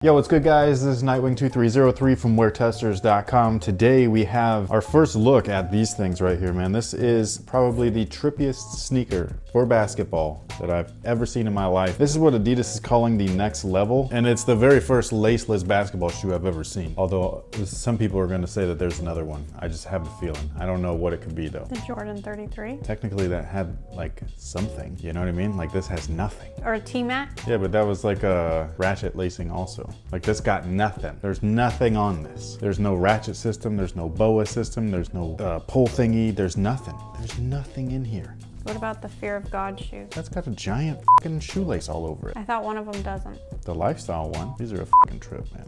Yo, what's good guys? This is Nightwing2303 from WearTesters.com. Today we have our first look at these things right here, man. This is probably the trippiest sneaker for basketball that I've ever seen in my life. This is what Adidas is calling the next level, and it's the very first laceless basketball shoe I've ever seen. Although some people are gonna say that there's another one. I just have a feeling. I don't know what it could be though. The Jordan 33? Technically that had like something, you know what I mean? Like this has nothing. Or a T-Mac? Yeah, but that was like a ratchet lacing also. Like this got nothing. There's nothing on this. There's no ratchet system. There's no BOA system. There's no pull thingy. There's nothing. There's nothing in here. What about the Fear of God shoes? That's got a giant fucking shoelace all over it. I thought one of them doesn't. The lifestyle one. These are a fucking trip, man.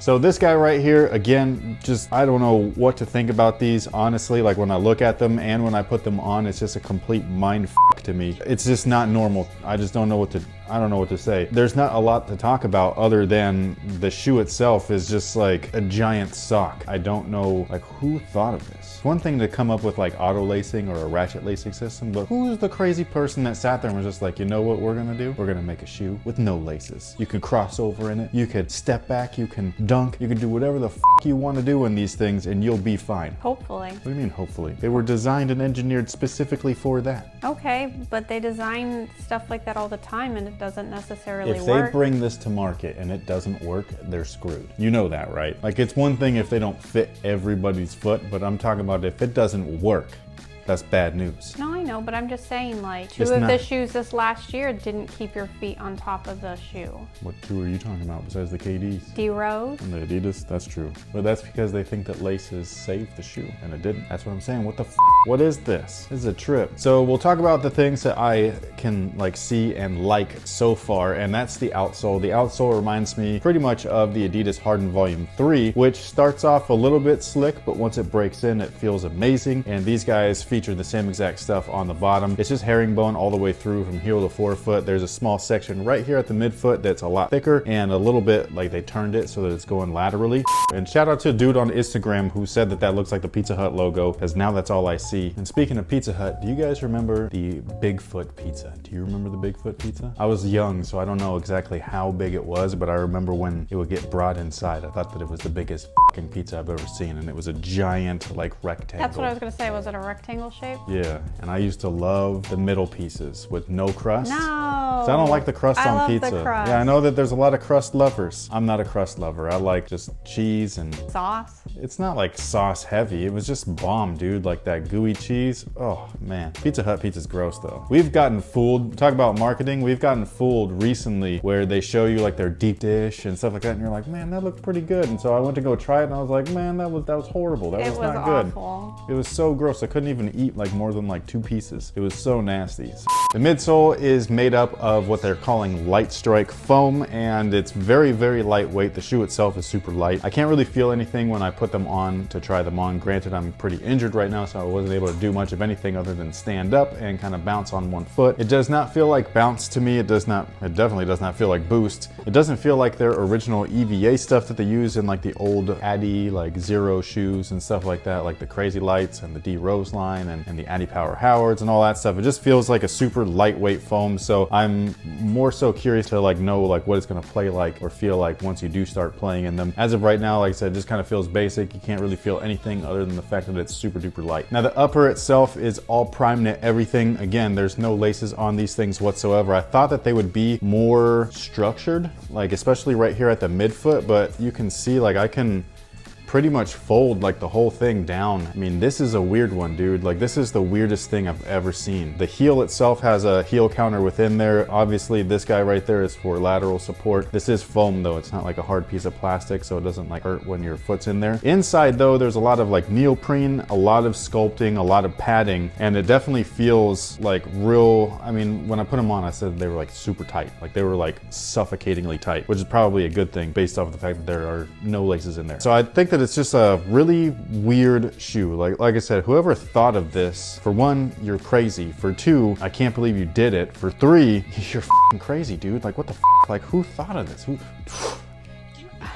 So this guy right here, again, just, I don't know what to think about these, honestly. Like when I look at them and when I put them on, it's just a complete mind fuck to me. It's just not normal. I just don't know what to, I don't know what to say. There's not a lot to talk about other than the shoe itself is just like a giant sock. I don't know, like who thought of this? One thing to come up with like auto lacing or a ratchet lacing system, but who's the crazy person that sat there and was just like, you know what we're gonna do? We're gonna make a shoe with no laces. You can cross over in it. You could step back, you can dunk, you can do whatever the fuck you want to do in these things and you'll be fine. Hopefully. What do you mean hopefully? They were designed and engineered specifically for that. Okay, but they design stuff like that all the time and it doesn't necessarily If work. they bring this to market and it doesn't work, they're screwed. You know that, right? Like it's one thing if they don't fit everybody's foot, but I'm talking about if it doesn't work, that's bad news. No, I know, but I'm just saying like two of the shoes this last year didn't keep your feet on top of the shoe. What two are you talking about besides the KDs? D-Rose? And the Adidas, that's true. But that's because they think that laces saved the shoe, and it didn't. That's what I'm saying. What the f? What is this? This is a trip. So we'll talk about the things that I can like see and like so far, and that's the outsole. The outsole reminds me pretty much of the Adidas Harden Volume 3, which starts off a little bit slick, but once it breaks in, it feels amazing. And these guys feature the same exact stuff on the bottom. It's just herringbone all the way through from heel to forefoot. There's a small section right here at the midfoot that's a lot thicker and a little bit like they turned it so that it's going laterally. And shout out to a dude on Instagram who said that that looks like the Pizza Hut logo, because now that's all I see. And speaking of Pizza Hut, do you guys remember the Bigfoot pizza? Do you remember the Bigfoot pizza? I was young, so I don't know exactly how big it was, but I remember when it would get brought inside, I thought that it was the biggest fucking pizza I've ever seen, and it was a giant like rectangle. That's what I was gonna say. Was it a rectangle shape? Yeah, and I used to love the middle pieces with no crust. No. 'Cause I don't like the crust on pizza. The crust. Yeah, I know that there's a lot of crust lovers. I'm not a crust lover. I like just cheese and Sauce? it's not like sauce heavy. It was just bomb, dude. Like that gooey cheese. Oh man, Pizza Hut pizza's gross though. We've gotten fooled. Talk about marketing. We've gotten fooled recently where they show you like their deep dish and stuff like that, and you're like, man, that looked pretty good. And so I went to go try it, and I was like, man, that was horrible. That was not good. Awful. It was so gross. I couldn't even eat like more than like 2 pieces. It was so nasty. The midsole is made up of what they're calling light strike foam, and it's very, very lightweight. The shoe itself is super light. I can't really feel anything when I put them on to try them on. Granted, I'm pretty injured right now, so I wasn't able to do much of anything other than stand up and kind of bounce on one foot. It does not feel like bounce to me. It definitely does not feel like boost. It doesn't feel like their original EVA stuff that they use in like the old Adi like Zero shoes and stuff like that, like the Crazy Lights and the D Rose line and the Adi Power Howards and all that stuff. It just feels like a super lightweight foam, so I'm more so curious to like know like what it's gonna play like or feel like once you do start playing in them. As of right now, like I said, it just kind of feels basic. You can't really feel anything other than the fact that it's super duper light. Now the upper itself is all prime knit everything. Again, there's no laces on these things whatsoever. I thought that they would be more structured, like especially right here at the midfoot, but you can see like I can pretty much fold like the whole thing down. I mean, this is a weird one, dude. Like this is the weirdest thing I've ever seen. The heel itself has a heel counter within there. Obviously this guy right there is for lateral support. This is foam though. It's not like a hard piece of plastic, so it doesn't like hurt when your foot's in there. Inside though, there's a lot of like neoprene, a lot of sculpting, a lot of padding, and it definitely feels like real. I mean, when I put them on, I said they were like super tight. Like they were like suffocatingly tight, which is probably a good thing based off of the fact that there are no laces in there. So I think that it's just a really weird shoe. Like I said, whoever thought of this, for one, you're crazy. For two, I can't believe you did it. For three, you're f***ing crazy, dude. Like what the f***? Like who thought of this? Who?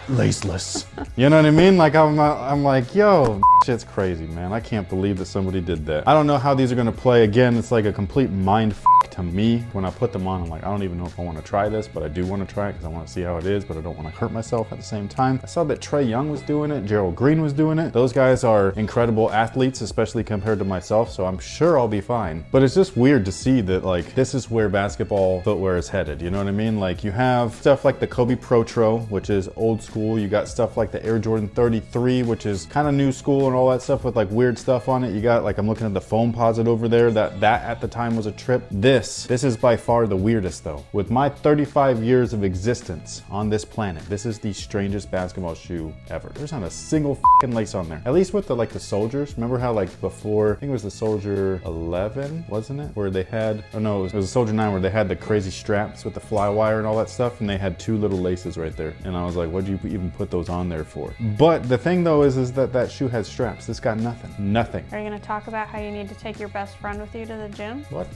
Laceless. You know what I mean? Like I'm like, yo, shit's crazy, man. I can't believe that somebody did that. I don't know how these are gonna play. Again, it's like a complete mind f*** to me, when I put them on, I'm like, I don't even know if I want to try this, but I do want to try it because I want to see how it is, but I don't want to hurt myself at the same time. I saw that Trae Young was doing it, Gerald Green was doing it. Those guys are incredible athletes, especially compared to myself, so I'm sure I'll be fine. But it's just weird to see that like this is where basketball footwear is headed, you know what I mean? Like you have stuff like the Kobe Protro, which is old school. You got stuff like the Air Jordan 33, which is kind of new school and all that stuff with like weird stuff on it. You got like, I'm looking at the Foamposite over there, that at the time was a trip. This is by far the weirdest though. With my 35 years of existence on this planet, this is the strangest basketball shoe ever. There's not a single fucking lace on there. At least with the like the Soldiers. Remember how like before, I think it was the Soldier 11, wasn't it? Where they had, oh no, it was the Soldier 9 where they had the crazy straps with the fly wire and all that stuff, and they had two little laces right there. And I was like, what'd you even put those on there for? But the thing though is that shoe has straps. This got nothing. Nothing. Are you gonna talk about how you need to take your best friend with you to the gym? What?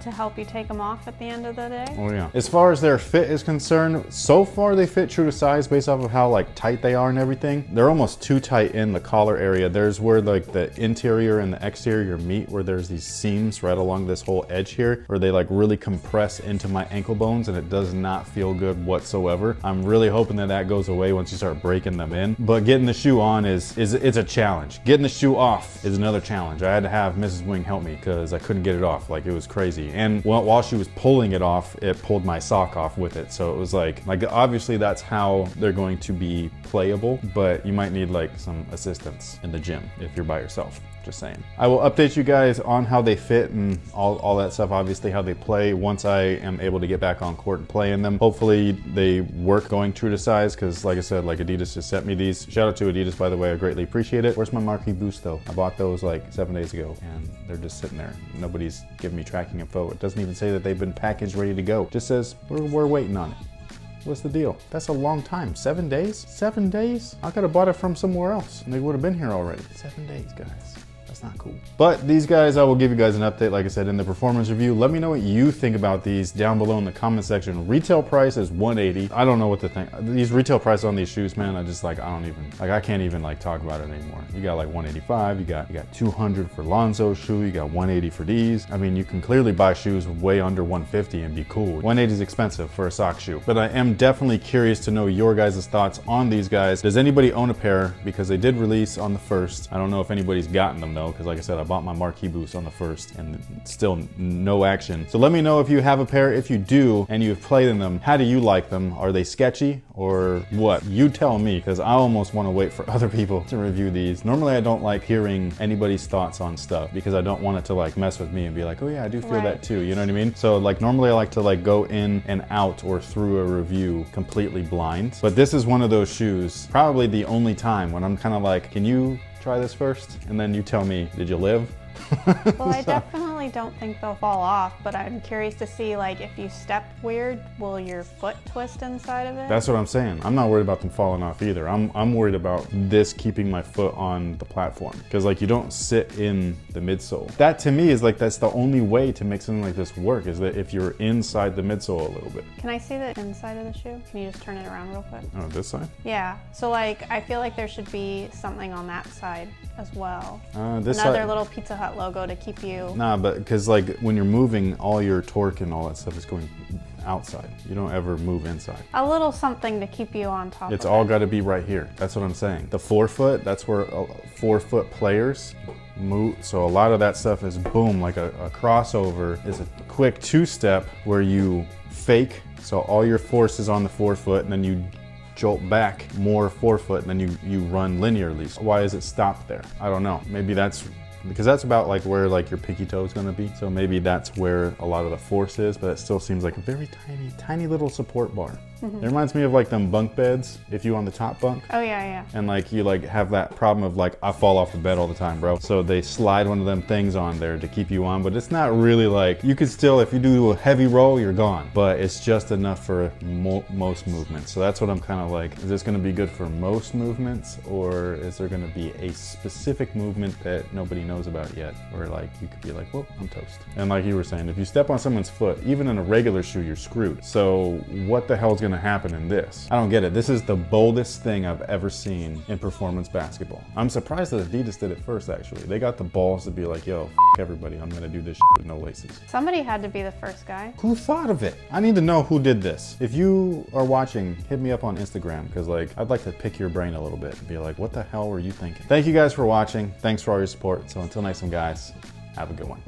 To help you take them off at the end of the day? Oh yeah. As far as their fit is concerned, so far they fit true to size based off of how like tight they are and everything. They're almost too tight in the collar area. There's where like the interior and the exterior meet, where there's these seams right along this whole edge here, where they like really compress into my ankle bones, and it does not feel good whatsoever. I'm really hoping that goes away once you start breaking them in. But getting the shoe on it's a challenge. Getting the shoe off is another challenge. I had to have Mrs. Wing help me because I couldn't get it off. Like it was crazy. And while she was pulling it off, it pulled my sock off with it. So it was like obviously that's how they're going to be playable, but you might need like some assistance in the gym if you're by yourself. Just saying. I will update you guys on how they fit and all that stuff, obviously how they play, once I am able to get back on court and play in them. Hopefully they work going true to size, because like I said, like Adidas just sent me these. Shout out to Adidas, by the way, I greatly appreciate it. Where's my Marquee Boost though? I bought those like 7 days ago and they're just sitting there. Nobody's giving me tracking info. It doesn't even say that they've been packaged ready to go. It just says we're waiting on it. What's the deal? That's a long time. 7 days? 7 days? I could have bought it from somewhere else and they would have been here already. 7 days, guys. That's not cool. But these guys, I will give you guys an update, like I said, in the performance review. Let me know what you think about these down below in the comment section. Retail price is $180. I don't know what to think. These retail prices on these shoes, man, I can't even like talk about it anymore. You got like $185, you got $200 for Lonzo's shoe, you got $180 for these. I mean, you can clearly buy shoes way under $150 and be cool. $180 is expensive for a sock shoe. But I am definitely curious to know your guys' thoughts on these guys. Does anybody own a pair? Because they did release on the 1st. I don't know if anybody's gotten them though, because like I said, I bought my Marquee Boost on the 1st and still no action. So let me know if you have a pair. If you do and you've played in them, how do you like them? Are they sketchy or what? You tell me, because I almost want to wait for other people to review these. Normally I don't like hearing anybody's thoughts on stuff because I don't want it to like mess with me and be like, oh yeah, I do feel that too. You know what I mean? So like normally I like to like go in and out or through a review completely blind. But this is one of those shoes, probably the only time when I'm kind of like, can you try this first? And then you tell me, did you live? Well, I definitely don't think they'll fall off, but I'm curious to see, like, if you step weird, will your foot twist inside of it? That's what I'm saying. I'm not worried about them falling off either. I'm worried about this keeping my foot on the platform, because like you don't sit in the midsole. That to me is like, that's the only way to make something like this work, is that if you're inside the midsole a little bit. Can I see the inside of the shoe? Can you just turn it around real quick? Oh, this side? Yeah. So like, I feel like there should be something on that side as well. This Another side, little Pizza Hut logo to keep you. Nah, but because like when you're moving, all your torque and all that stuff is going outside. You don't ever move inside. A little something to keep you on top. It's all got to be right here. That's what I'm saying. The forefoot, that's where 4-foot players move. So a lot of that stuff is boom, like a crossover is a quick 2-step where you fake. So all your force is on the forefoot, and then you jolt back more forefoot, and then you run linearly. So why is it stopped there? I don't know. Maybe that's because that's about like where like your pinky toe is going to be. So maybe that's where a lot of the force is, but it still seems like a very tiny little support bar. It reminds me of like them bunk beds, if you on the top bunk. Oh yeah, yeah. And like you like have that problem of like, I fall off the bed all the time, bro. So they slide one of them things on there to keep you on, but it's not really like, you could still, if you do a heavy roll, you're gone. But it's just enough for most movements. So that's what I'm kind of like, is this gonna be good for most movements, or is there gonna be a specific movement that nobody knows about yet, where like you could be like, well, I'm toast. And like you were saying, if you step on someone's foot, even in a regular shoe, you're screwed. So what the hell's gonna happen in this? I don't get it. This is the boldest thing I've ever seen in performance basketball. I'm surprised that Adidas did it first, actually. They got the balls to be like, yo, f everybody, I'm gonna do this shit with no laces. Somebody had to be the first guy. Who thought of it? I need to know who did this. If you are watching, hit me up on Instagram, because like, I'd like to pick your brain a little bit and be like, what the hell were you thinking? Thank you guys for watching. Thanks for all your support. So until next time, guys, have a good one.